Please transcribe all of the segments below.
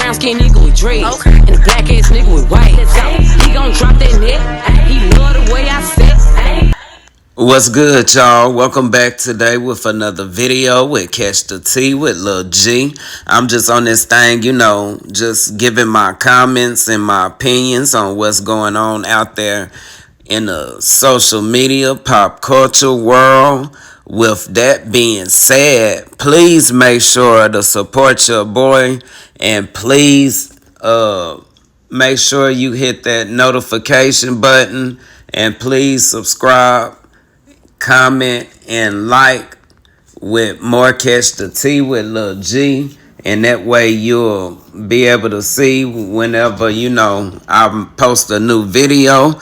brown skin nigga with dreads. And the black ass nigga with white. He gon' drop that neck. He love the way I sit. What's good, y'all? Welcome back today with another video with Catch the T with Lil G. I'm just on this thing, just giving my comments and my opinions on what's going on out there in the social media, pop culture world. With that being said, please make sure to support your boy, and please make sure you hit that notification button, and please subscribe, comment, and like with more Catch the T with Lil G, and that way you'll be able to see whenever I post a new video.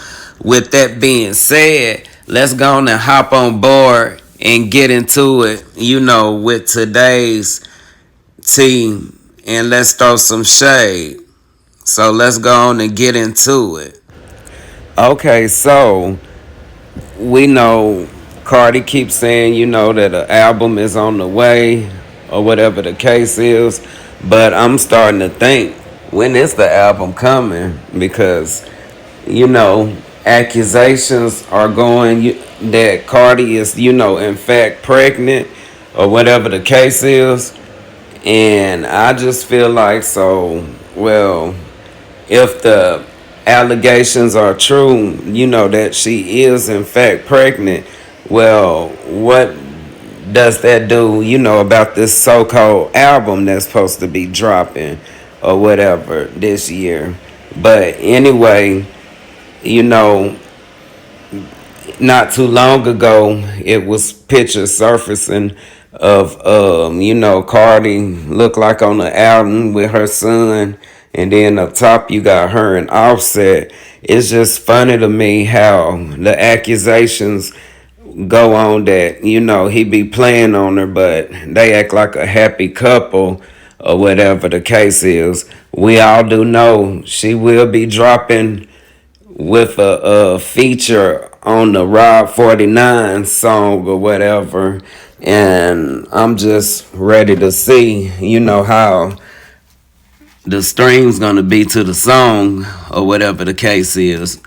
With that being said, let's go on and hop on board and get into it, with today's team, and let's throw some shade. So let's go on and get into it. Okay, so we know Cardi keeps saying, that an album is on the way or whatever the case is. But I'm starting to think, when is the album coming? Because, accusations are going that Cardi is, in fact pregnant or whatever the case is. And I just feel like, if the allegations are true, that she is in fact pregnant, well, what does that do, about this so-called album that's supposed to be dropping or whatever this year? But anyway, not too long ago, it was pictures surfacing of, Cardi looked like on the album with her son. And then up top, you got her and Offset. It's just funny to me how the accusations go on that, he be playing on her, but they act like a happy couple or whatever the case is. We all do know she will be dropping with a feature on the Rob 49 song or whatever. And I'm just ready to see, how the stream's gonna be to the song or whatever the case is.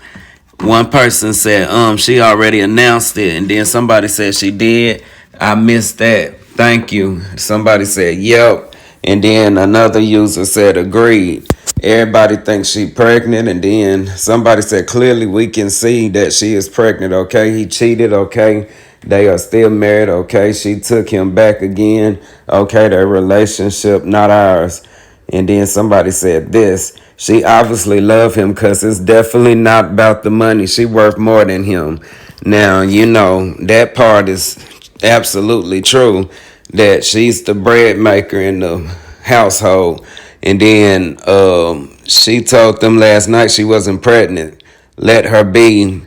One person said, she already announced it, and then somebody said she did. I missed that. Thank you. Somebody said, yep. And then another user said, agreed. Everybody thinks she pregnant, and then somebody said, clearly we can see that she is pregnant, okay? He cheated, okay? They are still married, okay? She took him back again, okay? Their relationship, not ours. And then somebody said this, she obviously loved him because it's definitely not about the money. She worth more than him. Now, that part is absolutely true, that she's the bread maker in the household. And then she told them last night she wasn't pregnant. Let her be.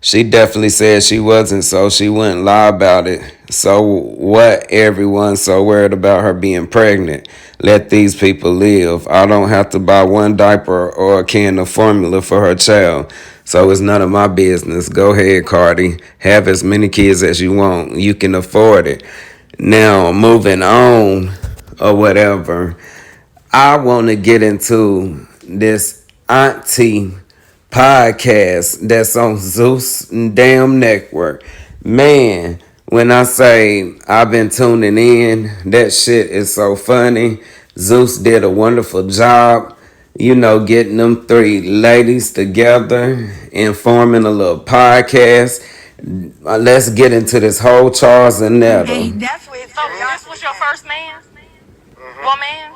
She definitely said she wasn't, so she wouldn't lie about it. So what everyone's so worried about her being pregnant? Let these people live. I don't have to buy one diaper or a can of formula for her child. So it's none of my business. Go ahead, Cardi. Have as many kids as you want. You can afford it. Now, moving on or whatever, I want to get into this Auntie podcast that's on Zeus damn network. Man, when I say I've been tuning in, that shit is so funny. Zeus did a wonderful job, getting them three ladies together and forming a little podcast. Let's get into this whole Charles and Netta. He definitely. So this was your first man? Woman?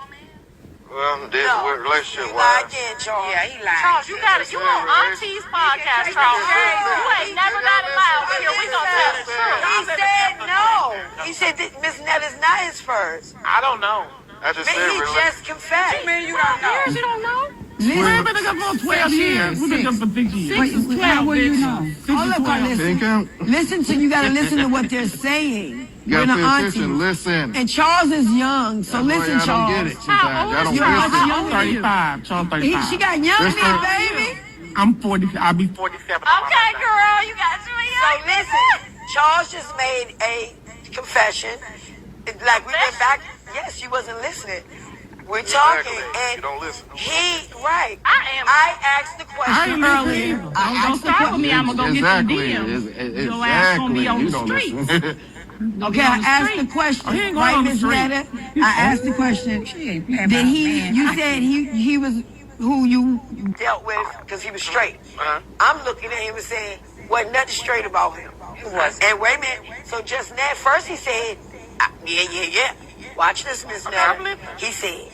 Well, what relationship was? Charles. Yeah, he lied. Charles, you got it. You on Auntie's podcast, Charles. You ain't never got it live here. We gonna tell the truth. He said no. He said that Miss Netta's not his first. I don't know. I just But said he just confessed. You mean you don't know? You don't know? We've been together for 12 years. We've been together for 6 years. Wait, how will you know? Hold up, listen to, you gotta listen to what they're saying. You gotta pay attention, listen. And Charles is young, so listen, Charles. I don't get it sometimes. I don't get it. 35. Charles 35. She got young in there, baby. I'm 40. I'll be 47. Okay, girl, you got you young. So listen, Charles just made a confession. Like we went back. Yes, she wasn't listening. We're talking, Exactly. and You don't listen. I asked the question earlier. Don't start with me. I'm gonna go get some DMs. Your ass gonna be on You the don't street. listen. Okay, I asked the question, He ain't going right, on the Miss street. Netta? I asked the question. Did you said he was who you Dealt with because he was straight. I'm looking at him and saying, wasn't nothing straight about him. And wait a minute. So just now, first he said, yeah. Watch this, Miss Netta. He said,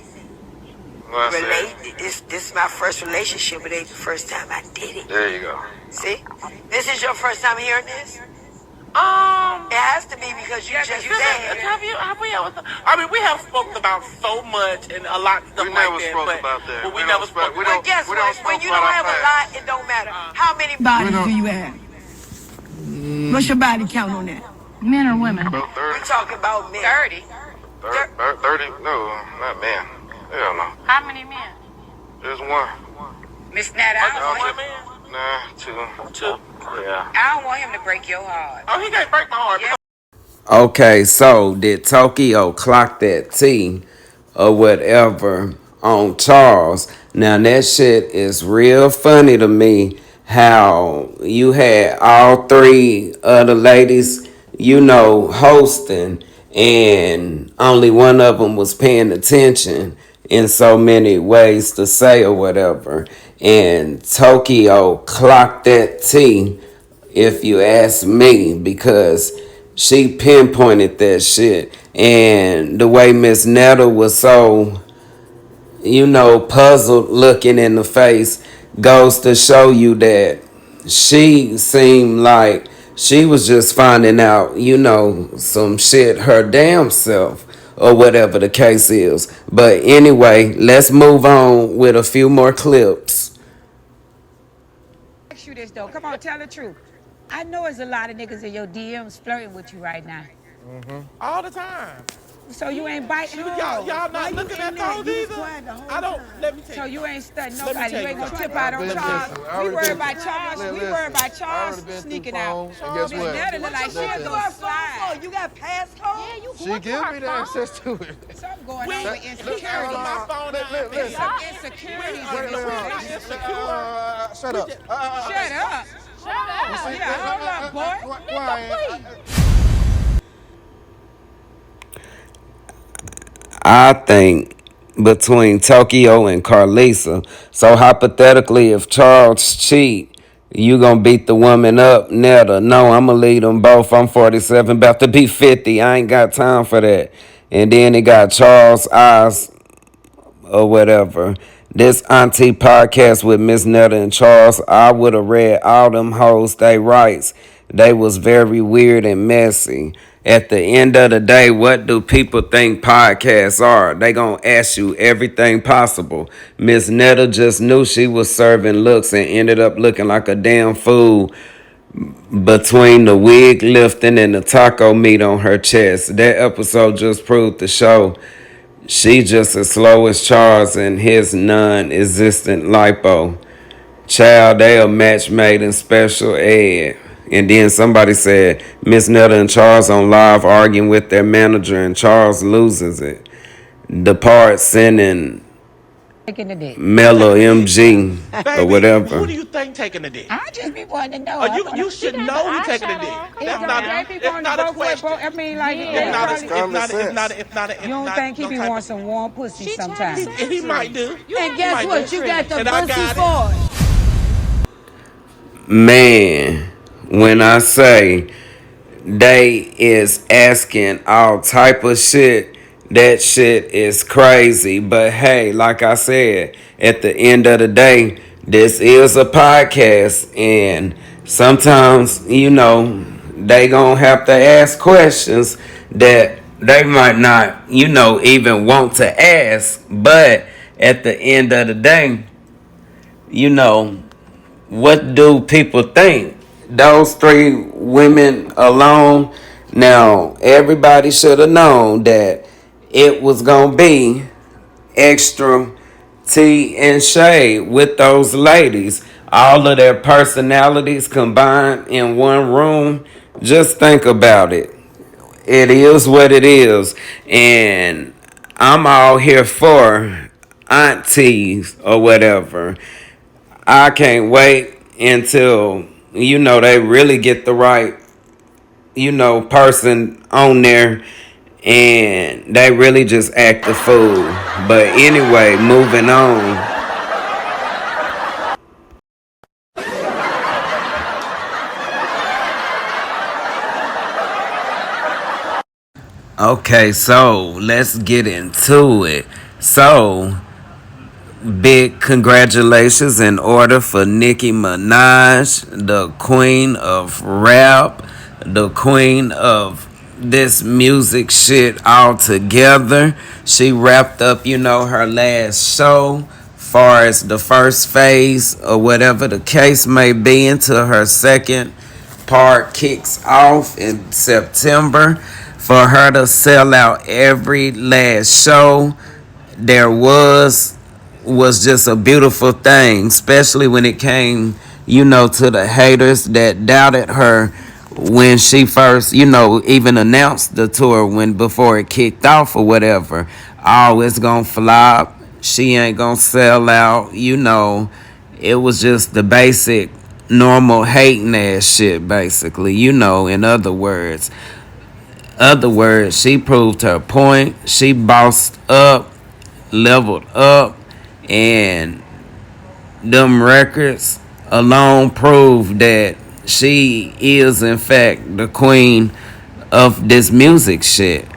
Well, I said, this is my first relationship. It ain't the first time I did it. there you go. See? This is your first time hearing this? It has to be because you just said. Have we ever? I mean, we have spoken about so much and a lot of stuff We like never that. spoke but, about that. But we We never don't spoke- spoke. we But don't- Guess we what? don't When spoke you about don't our have a past. lot, it don't matter. How many bodies don't- do you have? What's your body count on that? Men or women? About we 30. talking about men? 30. 30? No, not man. Hell no. How many men? Just one. Miss Netta, Nah, two. Yeah. I don't want him to break your heart. Oh, he can't break my heart. Okay, so did Tokyo clock that T or whatever on Charles? Now that shit is real funny to me how you had all three of the ladies, hosting, and only one of them was paying attention in so many ways to say or whatever. And Tokyo clocked that T, if you ask me, because she pinpointed that shit. And the way Miss Netta was so, puzzled looking in the face goes to show you that she seemed like she was just finding out, some shit her damn self or whatever the case is. But anyway, let's move on with a few more clips. Ask you this though. Come on, tell the truth. I know there's a lot of niggas in your DMs flirting with you right now. All the time. So you ain't biting her. Y'all not looking at those either. I don't. Let me tell So you. you ain't studying Let me nobody. tell You you ain't gonna something. tip out on Listen, Charles. I We already worry been- about Charles. We worry about Charles sneaking out. And guess Miss what? Netta look like she'll go slide. You got passcode? She give me the access to it. Something going on with insecurity. My phone out there. There's some insecurities in this relationship. Shut up. Shut up. Yeah, hold up, boy. Quiet. I think between Tokyo and Carlisa. So hypothetically, if Charles cheat, you gonna beat the woman up, Netta? No, I'ma lead them both. I'm 47, about to be 50. I ain't got time for that. And then it got Charles' eyes or whatever. This Auntie podcast with Miss Netta and Charles, I would have read all them hoes they rights. They was very weird and messy. At the end of the day, what do people think podcasts are? They gonna ask you everything possible. Miss Netta just knew she was serving looks and ended up looking like a damn fool between the wig lifting and the taco meat on her chest. That episode just proved the show. She just as slow as Charles and his non-existent lipo. Child, they a match made in special ed. And then somebody said Miss Netta and Charles on live arguing with their manager and Charles loses it. The part sending Taking the dick. Mellow MG or whatever. Who do you think taking the dick? I just be wanting to know. You should know who taking the dick. That's not a question. I mean, like, you don't think he be wanting some warm pussy sometimes? He might do. And guess what? You got the And I pussy got for it. Man, when I say they is asking all type of shit, that shit is crazy. But hey, like I said, at the end of the day, this is a podcast, and sometimes, they gonna have to ask questions that they might not, even want to ask. But at the end of the day, what do people think? Those three women alone. Now, everybody should have known that it was going to be extra tea and shade with those ladies. All of their personalities combined in one room. Just think about it. It is what it is. And I'm all here for aunties or whatever. I can't wait until, they really get the right, person on there and they really just act the fool. But anyway, moving on. Okay, so let's get into it. So, big congratulations in order for Nicki Minaj, the queen of rap, the queen of this music shit altogether. She wrapped up, her last show, far as the first phase or whatever the case may be, into her second part kicks off in September. For her to sell out every last show there was just a beautiful thing, especially when it came, to the haters that doubted her when she first, even announced the tour when before it kicked off or whatever. Oh, it's gonna flop. She ain't gonna sell out. It was just the basic, normal hating ass shit, basically. In other words, she proved her point. She bossed up, leveled up, and them records alone prove that she is in fact the queen of this music shit.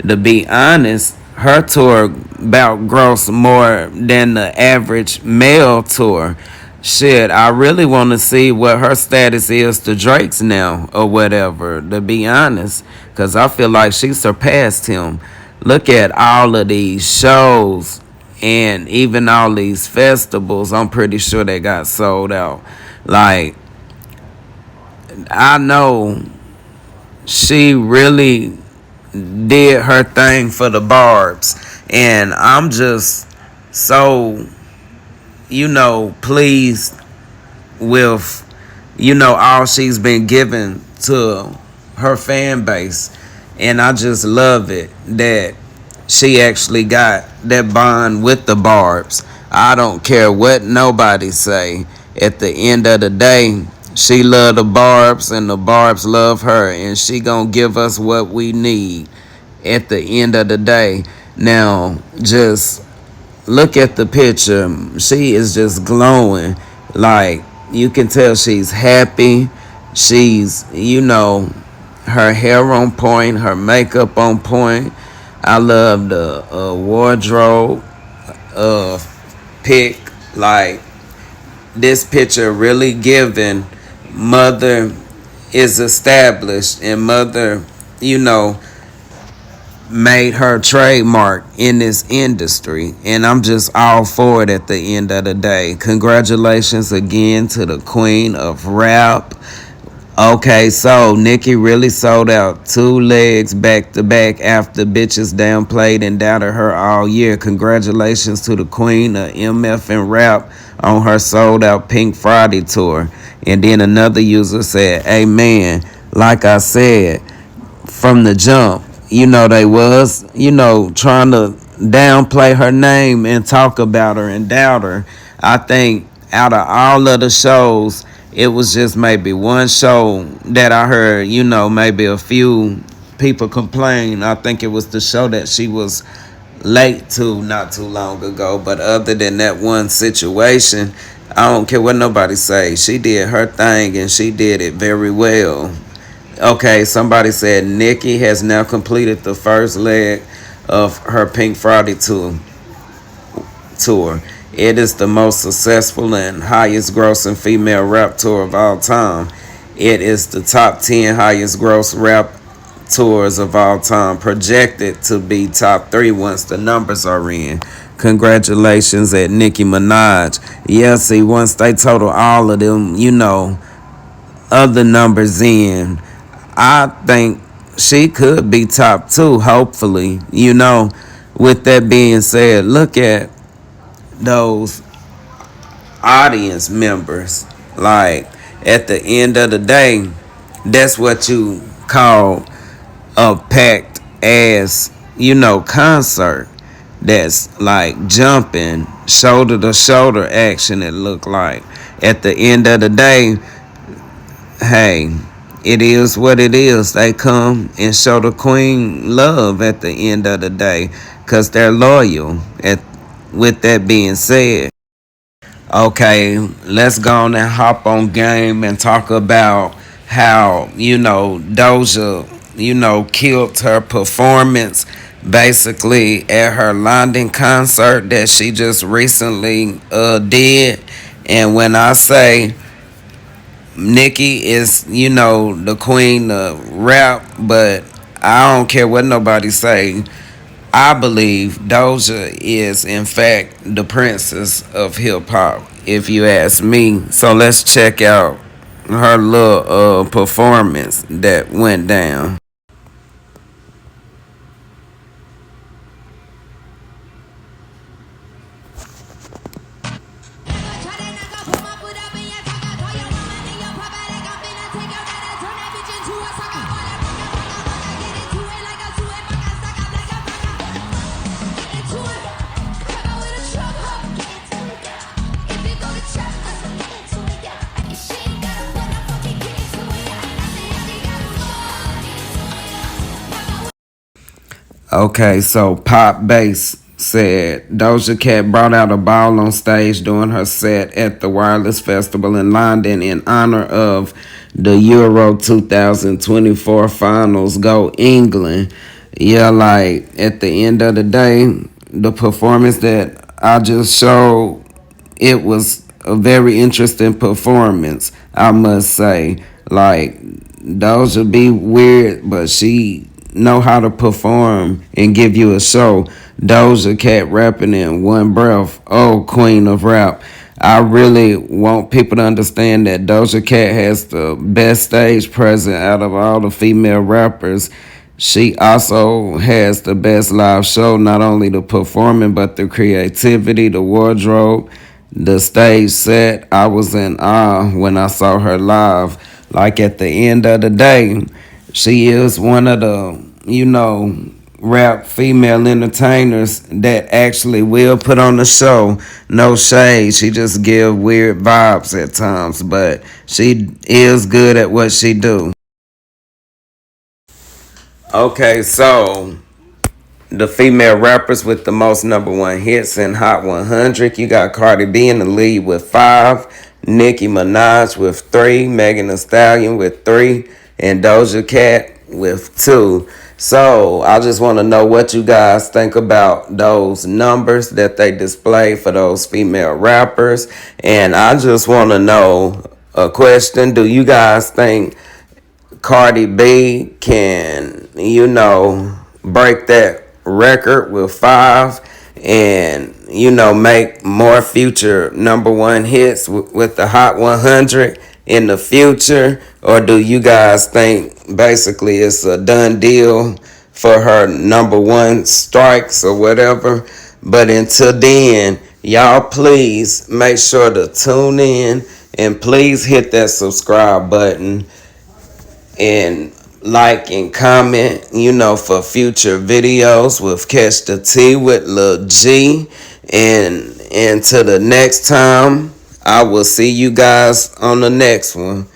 To be honest, her tour about grossed more than the average male tour. Shit, I really want to see what her status is to Drake's now or whatever, to be honest, because I feel like she surpassed him. Look at all of these shows and even all these festivals. I'm pretty sure they got sold out. Like, I know she really did her thing for the Barbs, and I'm just so, pleased with, all she's been given to her fan base. And I just love it that she actually got that bond with the Barbs. I don't care what nobody say. At the end of the day, she love the Barbs and the Barbs love her, and she gonna give us what we need at the end of the day. Now, just look at the picture. She is just glowing. Like, you can tell she's happy. She's, her hair on point, her makeup on point. I love the wardrobe pick. Like, this picture really giving mother is established, and mother, made her trademark in this industry, and I'm just all for it at the end of the day. Congratulations again to the queen of rap. Okay, so Nicki really sold out 2 legs back to back after bitches downplayed and doubted her all year. Congratulations to the queen of MF and rap on her sold out Pink Friday tour. And then another user said, amen. Like I said, from the jump, they was, trying to downplay her name and talk about her and doubt her. I think out of all of the shows, it was just maybe one show that I heard, maybe a few people complain. I think it was the show that she was late to not too long ago. But other than that one situation, I don't care what nobody say. She did her thing and she did it very well. Okay, somebody said Nicki has now completed the first leg of her Pink Friday tour. It is the most successful and highest grossing female rap tour of all time. It is the top 10 highest gross rap tours of all time, projected to be top 3 once the numbers are in. Congratulations at Nicki Minaj. Yeah, see, once they total all of them, other numbers in, I think she could be top 2, hopefully. With that being said, look at those audience members. Like, at the end of the day, that's what you call a packed ass, concert. that's like jumping shoulder to shoulder action. It looked like at the end of the day, hey, it is what it is. They come and show the queen love at the end of the day because they're loyal. With that being said, okay, let's go on and hop on game and talk about how, Doja, killed her performance basically at her London concert that she just recently did. And when I say Nicki is, the queen of rap, but I don't care what nobody say. I believe Doja is, in fact, the princess of hip hop, if you ask me. So let's check out her little performance that went down. Okay, so Pop Bass said Doja Cat brought out a ball on stage during her set at the Wireless Festival in London in honor of the Euro 2024 finals. Go England. Yeah, like at the end of the day, the performance that I just showed, it was a very interesting performance, I must say. Like, Doja be weird, but she know how to perform and give you a show. Doja Cat rapping in one breath. Oh, queen of rap. I really want people to understand that Doja Cat has the best stage presence out of all the female rappers. She also has the best live show, not only the performing, but the creativity, the wardrobe, the stage set. I was in awe when I saw her live. Like at the end of the day, she is one of the, rap female entertainers that actually will put on the show. No shade. She just give weird vibes at times, but she is good at what she do. Okay, so the female rappers with the most number one hits in Hot 100. You got Cardi B in the lead with 5, Nicki Minaj with 3, Megan Thee Stallion with 3, and Doja Cat with 2. So I just want to know what you guys think about those numbers that they display for those female rappers. And I just want to know a question. Do you guys think Cardi B can, break that record with 5 and, make more future number one hits with the Hot 100 in the future? Or do you guys think basically it's a done deal for her number one strikes or whatever? But until then, y'all please make sure to tune in and please hit that subscribe button and like and comment, for future videos with Catch the T with Lil G. And until the next time, I will see you guys on the next one.